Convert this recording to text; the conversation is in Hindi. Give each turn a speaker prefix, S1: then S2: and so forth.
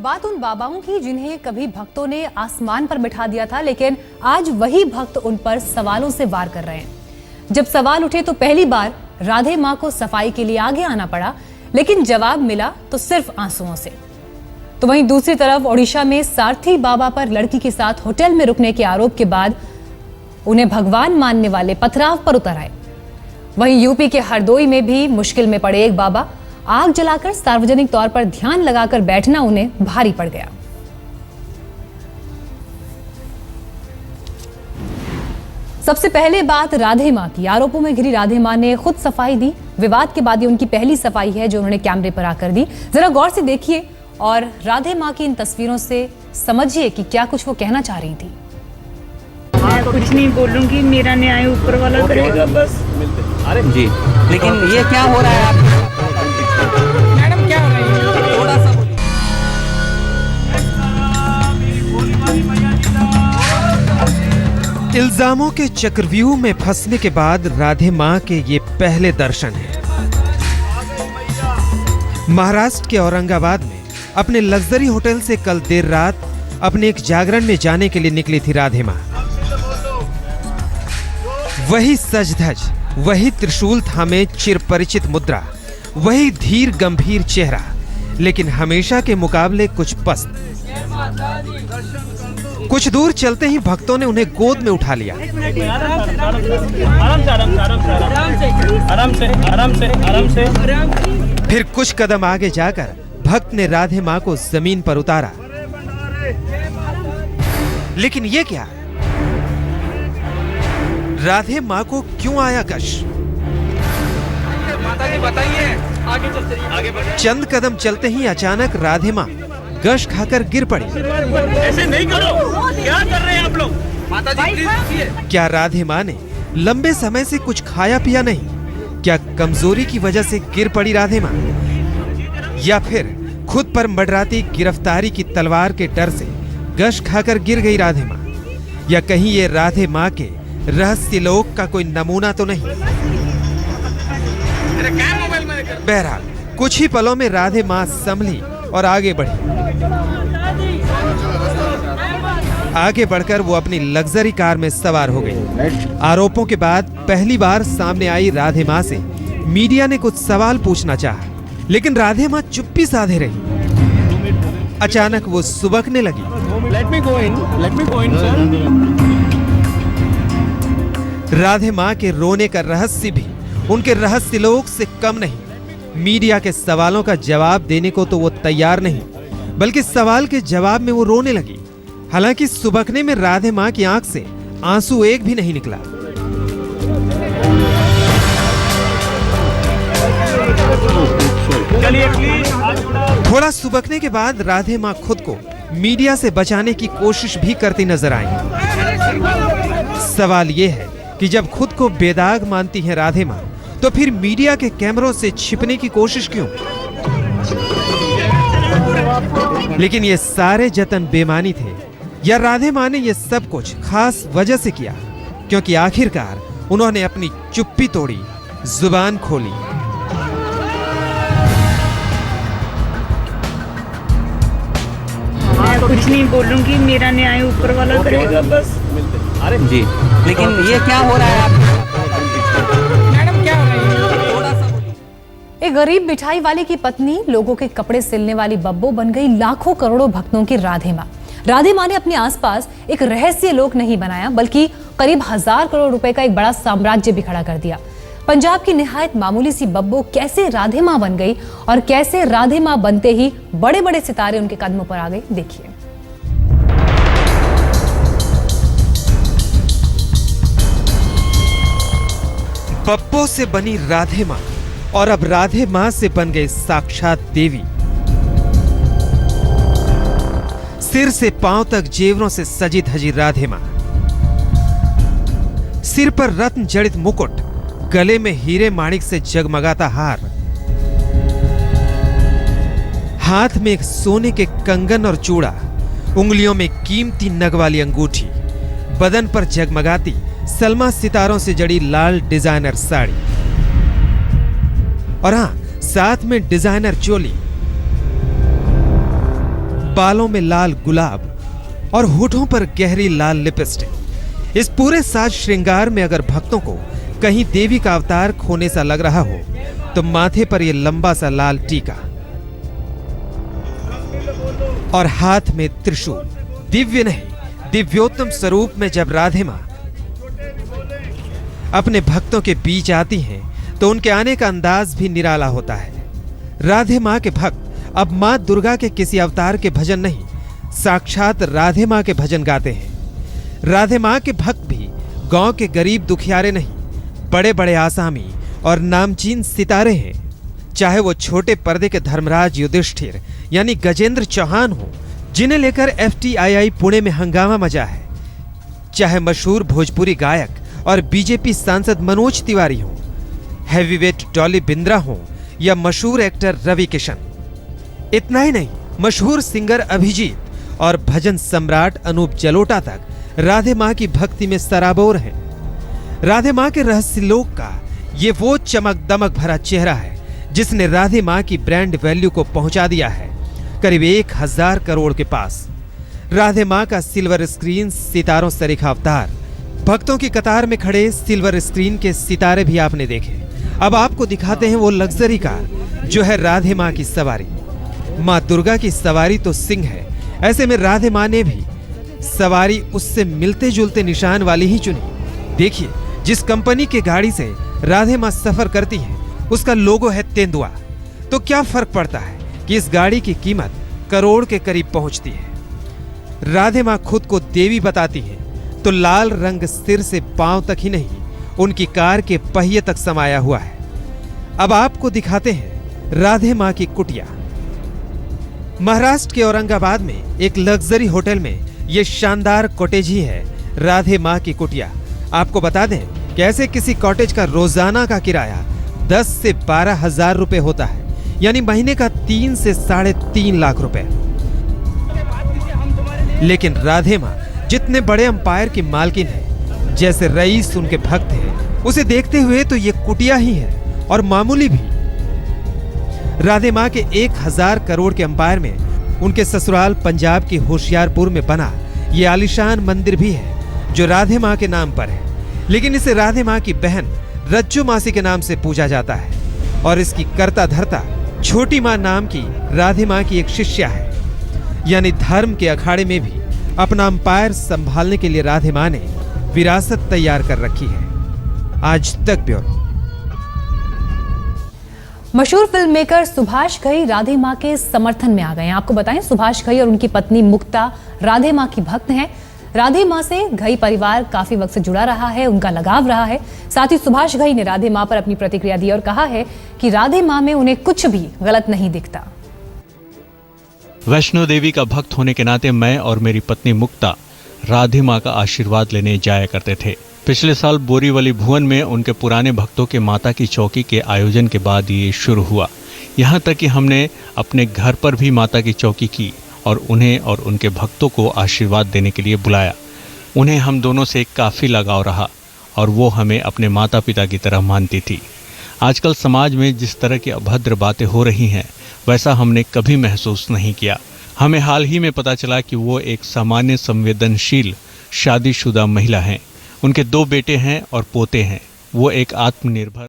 S1: बात उन बाबाओं की जिन्हें कभी भक्तों ने आसमान पर बिठा दिया था, लेकिन आज वही भक्त उन पर सवालों से वार कर रहे हैं। जब सवाल उठे तो पहली बार राधे मां को सफाई के लिए आगे आना पड़ा, लेकिन जवाब मिला तो सिर्फ आंसुओं से। तो वहीं दूसरी तरफ ओडिशा में सारथी बाबा पर लड़की के साथ होटल में रुकने के आरोप के बाद उन्हें भगवान मानने वाले पथराव पर उतर आए। वहीं यूपी के हरदोई में भी मुश्किल में पड़े एक बाबा, आग जलाकर सार्वजनिक तौर पर ध्यान लगाकर बैठना उन्हें भारी पड़ गया। सबसे पहले बात राधे मां की। आरोपों में घिरी राधे मां ने खुद सफाई दी। विवाद के बाद ये उनकी पहली सफाई है जो उन्होंने कैमरे पर आकर दी। जरा गौर से देखिए और राधे मां की इन तस्वीरों से समझिए कि क्या कुछ वो कहना चाह रही थी।
S2: मैं कुछ नहीं बोलूंगी, मेरा न्याय ऊपर वाला करेगा बस।
S3: अरे जी, लेकिन ये क्या हो रहा है आप मैडम, क्या हो रहा है? थोड़ा सा
S4: इल्जामों के चक्रव्यूह में फंसने के बाद राधे मां के ये पहले दर्शन हैं। महाराष्ट्र के औरंगाबाद में अपने लग्जरी होटल से कल देर रात अपने एक जागरण में जाने के लिए निकली थी राधे मां। वही सज-धज, वही त्रिशूल थामे चिरपरिचित मुद्रा, वही धीर गंभीर चेहरा, लेकिन हमेशा के मुकाबले कुछ पस्त। कुछ दूर चलते ही भक्तों ने उन्हें गोद में उठा लिया।
S3: आराम से।
S4: फिर कुछ कदम आगे जाकर भक्त ने राधे मां को जमीन पर उतारा। लेकिन ये क्या? राधे मां को क्यों आया गश?
S3: माता जी बताइए, आगे चलते आगे बढ़िए।
S4: चंद कदम चलते ही अचानक राधे मां गश खाकर गिर पड़ी।
S3: ऐसे नहीं करो, क्या कर रहे हैं आप लोग? माता जी प्लीज रुकिए।
S4: क्या राधे मां ने लंबे समय से कुछ खाया पिया नहीं? क्या कमजोरी की वजह से गिर पड़ी राधे मां? या फिर खुद पर मंडराती गिरफ्तारी की तलवार के डर से गश खाकर गिर गई राधे मां? या कहीं ये राधे मां के रहस्य लोक का कोई नमूना तो नहीं? बहरहाल कुछ ही पलों में राधे मां संभली और आगे बढ़ी। आगे बढ़कर वो अपनी लग्जरी कार में सवार हो गई। आरोपों के बाद पहली बार सामने आई राधे मां से मीडिया ने कुछ सवाल पूछना चाहा, लेकिन राधे मां चुप्पी साधे रही। अचानक वो सुबकने लगी।
S3: Let me go in, sir.
S4: Radhe मां के रोने का रहस्य भी उनके रहस्य लोक से कम नहीं। मीडिया के सवालों का जवाब देने को तो वो तैयार नहीं, बल्कि सवाल के जवाब में वो रोने लगी। हालांकि सुबकने में राधे मां की आंख से आंसू एक भी नहीं निकला। थोड़ा सुबकने के बाद राधे मां खुद को मीडिया से बचाने की कोशिश भी करती नजर आई। सवाल यह है कि जब खुद को बेदाग मानती हैं राधे मां, तो फिर मीडिया के कैमरों से छिपने की कोशिश क्यों? लेकिन ये सारे जतन बेमानी थे, या राधे मां ने ये सब कुछ खास वजह से किया? क्योंकि आखिरकार उन्होंने अपनी चुप्पी तोड़ी, जुबान खोली।
S2: मैं कुछ नहीं बोलूंगी, मेरा न्याय ऊपर वाला करेगा बस।
S3: अरे जी, लेकिन ये क्या हो रहा है आप मैडम, क्या हो रहा है? थोड़ा सा।
S1: एक गरीब मिठाई वाले की पत्नी लोगों के कपड़े सिलने वाली बब्बो बन गई लाखों करोड़ों भक्तों की राधे मां। राधे मां ने अपने आसपास एक रहस्य लोक नहीं बनाया, बल्कि करीब 1000 करोड़ रुपए का एक बड़ा साम्राज्य भी खड़ा कर दिया। पंजाब की निहायत मामूली सी बब्बो कैसे राधे मां बन गई और कैसे राधे मां बनते ही बड़े बड़े सितारे उनके कदमों पर आ गए, देखिए।
S4: बब्बो से बनी राधे मां और अब राधे मां से बन गए साक्षात देवी। सिर से पांव तक जेवरों से सजी धजी राधे मां, सिर पर रत्न जड़ित मुकुट, गले में हीरे माणिक से जगमगाता हार, हाथ में एक सोने के कंगन और चूड़ा, उंगलियों में कीमती नग वाली अंगूठी, बदन पर जगमगाती सलमा सितारों से जड़ी लाल डिजाइनर साड़ी, और हां, साथ में डिजाइनर चोली। बालों में लाल गुलाब और होठों पर गहरी लाल लिपस्टिक। इस पूरे साज श्रृंगार में अगर भक्तों को कहीं देवी का अवतार खोने सा लग रहा हो तो माथे पर यह लंबा सा लाल टीका और हाथ में त्रिशूल। दिव्य नहीं, दिव्योत्तम स्वरूप में जब राधे मां अपने भक्तों के बीच आती हैं तो उनके आने का अंदाज भी निराला होता है। राधे मां के भक्त अब मां दुर्गा के किसी अवतार के भजन नहीं, साक्षात राधे मां के भजन गाते हैं। राधे मां के भक्त भी गांव के गरीब दुखियारे नहीं, बड़े बड़े आसामी और नामचीन सितारे हैं। चाहे वो छोटे पर्दे के धर्मराज युधिष्ठिर यानी गजेंद्र चौहान हो, जिन्हें लेकर FTII पुणे में हंगामा मचा है, चाहे मशहूर भोजपुरी गायक और बीजेपी सांसद मनोज तिवारी हो, हैवीवेट डॉली बिंद्रा हो या मशहूर एक्टर रवि किशन। इतना ही नहीं, मशहूर सिंगर अभिजीत और भजन सम्राट अनूप जलोटा तक राधे मां की भक्ति में सराबोर हैं। राधे मां के रहस्यलोक का ये वो चमक दमक भरा चेहरा है जिसने राधे मां की ब्रांड वैल्यू को पहुंचा दिया है करीब 1000 करोड़ के पास। राधे मां का सिल्वर स्क्रीन सितारों सरीखा अवतार, भक्तों की कतार में खड़े सिल्वर स्क्रीन के सितारे भी आपने देखे। अब आपको दिखाते हैं वो लग्जरी कार जो है राधे मां की सवारी। मां दुर्गा की सवारी तो सिंह है, ऐसे में राधे मां ने भी सवारी उससे मिलते जुलते निशान वाली ही चुनी। देखिए, जिस कंपनी की गाड़ी से राधे मां सफर करती है उसका लोगो है तेंदुआ। तो क्या फर्क पड़ता है कि इस गाड़ी की कीमत करोड़ के करीब पहुंचती है। राधे मां खुद को देवी बताती हैं तो लाल रंग सिर से पांव तक ही नहीं, उनकी कार के पहिए तक समाया हुआ है। अब आपको दिखाते हैं राधे मां की कुटिया। महाराष्ट्र के औरंगाबाद में एक लग्जरी होटल में यह शानदार कॉटेज ही है राधे मां की कुटिया। आपको बता दें कि ऐसे किसी कॉटेज का रोजाना का किराया 10 से 12 हजार रुपए होता है, यानी महीने का 3 से 3.5 लाख रुपए। लेकिन राधे मां जितने बड़े अंपायर की मालकिन है, जैसे रईस उनके भक्त हैं, उसे देखते हुए तो ये कुटिया ही है और मामूली भी। राधे मां के 1000 करोड़ के अंपायर में उनके ससुराल पंजाब के होशियारपुर में बना ये आलीशान मंदिर भी है जो राधे मां के नाम पर है, लेकिन इसे राधे मां की बहन रज्जो मासी के नाम से पूजा जाता है और इसकी कर्ता धर्ता छोटी मां नाम की राधे मां की एक शिष्या है। यानी धर्म के अखाड़े में भी अपना अंपायर संभालने के लिए राधे मां ने विरासत तैयार कर रखी है। आज तक ब्यूरो।
S1: मशहूर फिल्म मेकर सुभाष घई राधे मां के समर्थन में आ गए हैं। आपको बताएं, सुभाष घई और उनकी पत्नी मुक्ता राधे मां की भक्त हैं। राधे मां से घई परिवार काफी वक्त से जुड़ा रहा है, उनका लगाव रहा है। साथ ही सुभाष घई ने राधे मां पर अपनी प्रतिक्रिया दी और कहा है कि राधे मां में उन्हें कुछ भी गलत नहीं दिखता।
S5: वैष्णो देवी का भक्त होने के नाते मैं और मेरी पत्नी मुक्ता राधे मां का आशीर्वाद लेने जाया करते थे। पिछले साल बोरीवली भुवन में उनके पुराने भक्तों के माता की चौकी के आयोजन के बाद ये शुरू हुआ। यहाँ तक कि हमने अपने घर पर भी माता की चौकी की और उन्हें और उनके भक्तों को आशीर्वाद देने के लिए बुलाया। उन्हें हम दोनों से काफ़ी लगाव रहा और वो हमें अपने माता पिता की तरह मानती थी। आजकल समाज में जिस तरह की अभद्र बातें हो रही हैं, वैसा हमने कभी महसूस नहीं किया। हमें हाल ही में पता चला कि वो एक सामान्य संवेदनशील शादीशुदा महिला हैं। उनके 2 बेटे हैं और पोते हैं। वो एक आत्मनिर्भर